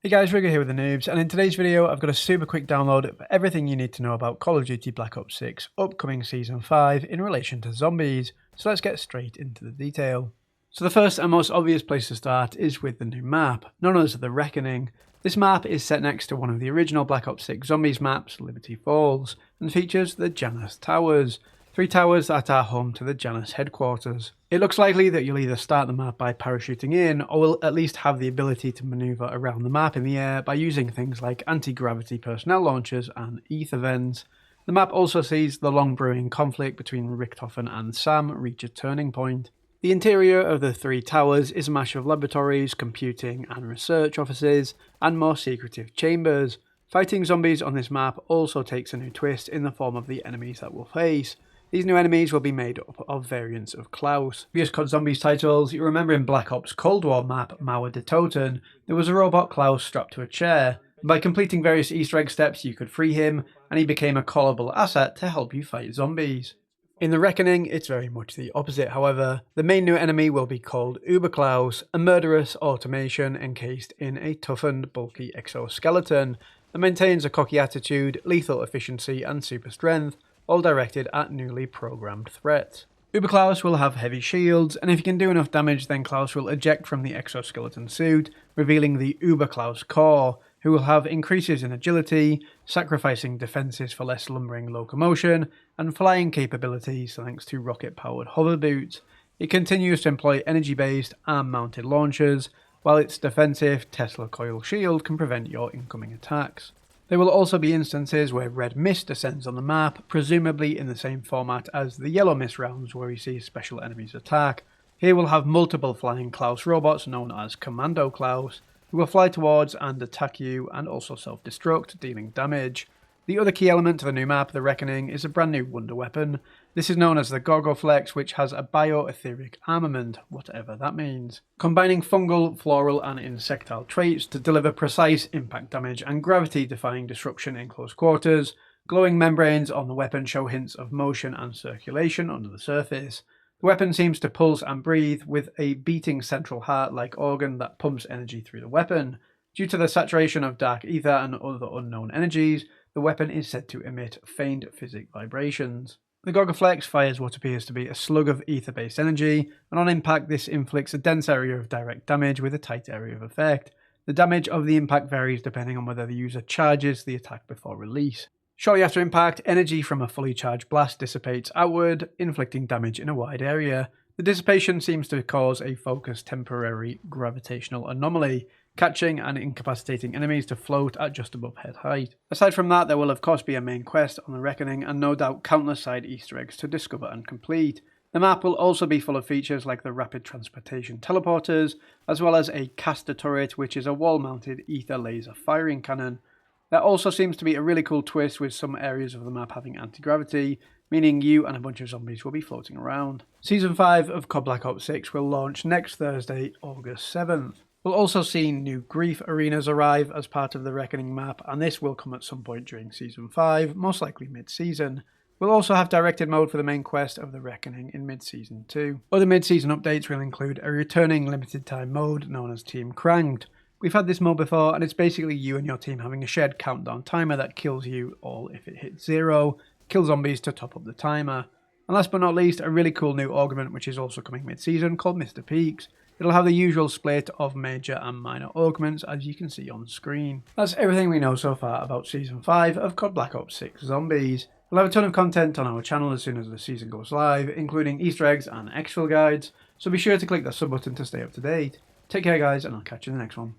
Hey guys, Rigo here with the Noobs, and in today's video I've got a super quick download of everything you need to know about Call of Duty Black Ops 6 upcoming Season 5 in relation to zombies, so let's get straight into the detail. So the first and most obvious place to start is with the new map, known as The Reckoning. This map is set next to one of the original Black Ops 6 Zombies maps, Liberty Falls, and features the Janus Towers. 3 towers that are home to the Janus headquarters. It looks likely that you'll either start the map by parachuting in, or will at least have the ability to maneuver around the map in the air by using things like anti-gravity personnel launchers and ether vents. The map also sees the long brewing conflict between Richthofen and Sam reach a turning point. The interior of the 3 towers is a mash of laboratories, computing and research offices, and more secretive chambers. Fighting zombies on this map also takes a new twist in the form of the enemies that we'll face. These new enemies will be made up of variants of Klaus. Previous COD Zombies titles, you remember in Black Ops Cold War map Mauer de Toten, there was a robot Klaus strapped to a chair. By completing various Easter egg steps you could free him, and he became a callable asset to help you fight zombies. In The Reckoning, it's very much the opposite however. The main new enemy will be called Uber Klaus, a murderous automation encased in a toughened, bulky exoskeleton that maintains a cocky attitude, lethal efficiency and super strength, all directed at newly programmed threats. Uber Klaus will have heavy shields, and if you can do enough damage then Klaus will eject from the exoskeleton suit, revealing the Uber Klaus core, who will have increases in agility, sacrificing defences for less lumbering locomotion, and flying capabilities thanks to rocket-powered hover boots. It continues to employ energy-based, arm-mounted launchers, while its defensive Tesla coil shield can prevent your incoming attacks. There will also be instances where red mist descends on the map, presumably in the same format as the yellow mist rounds where we see special enemies attack. Here we'll have multiple flying Klaus robots known as Commando Klaus, who will fly towards and attack you and also self-destruct, dealing damage. The other key element to the new map, The Reckoning, is a brand new wonder weapon. This is known as the Gorgoflex, which has a bioetheric armament, whatever that means, combining fungal, floral and insectile traits to deliver precise impact damage and gravity-defying disruption in close quarters. Glowing membranes on the weapon show hints of motion and circulation under the surface. The weapon seems to pulse and breathe with a beating central heart-like organ that pumps energy through the weapon. Due to the saturation of dark ether and other unknown energies, the weapon is said to emit faint physic vibrations. The Gorgoflex fires what appears to be a slug of ether-based energy, and on impact this inflicts a dense area of direct damage with a tight area of effect. The damage of the impact varies depending on whether the user charges the attack before release. Shortly after impact, energy from a fully charged blast dissipates outward, inflicting damage in a wide area. The dissipation seems to cause a focused temporary gravitational anomaly, catching and incapacitating enemies to float at just above head height. Aside from that, there will of course be a main quest on The Reckoning and no doubt countless side Easter eggs to discover and complete. The map will also be full of features like the rapid transportation teleporters, as well as a caster turret which is a wall-mounted ether laser firing cannon. There also seems to be a really cool twist with some areas of the map having anti-gravity, meaning you and a bunch of zombies will be floating around. Season 5 of COD Black Ops 6 will launch next Thursday, August 7th. We'll also see new grief arenas arrive as part of the Reckoning map, and this will come at some point during Season 5, most likely mid-season. We'll also have directed mode for the main quest of the Reckoning in mid-season 2. Other mid-season updates will include a returning limited time mode known as Team Cranked. We've had this mode before, and it's basically you and your team having a shared countdown timer that kills you all if it hits 0, kill zombies to top up the timer. And last but not least, a really cool new augment which is also coming mid-season called Mr. Peaks. It'll have the usual split of major and minor augments as you can see on screen. That's everything we know so far about Season 5 of COD Black Ops 6 Zombies. We'll have a ton of content on our channel as soon as the season goes live, including Easter eggs and exfil guides, so be sure to click that sub button to stay up to date. Take care guys, and I'll catch you in the next one.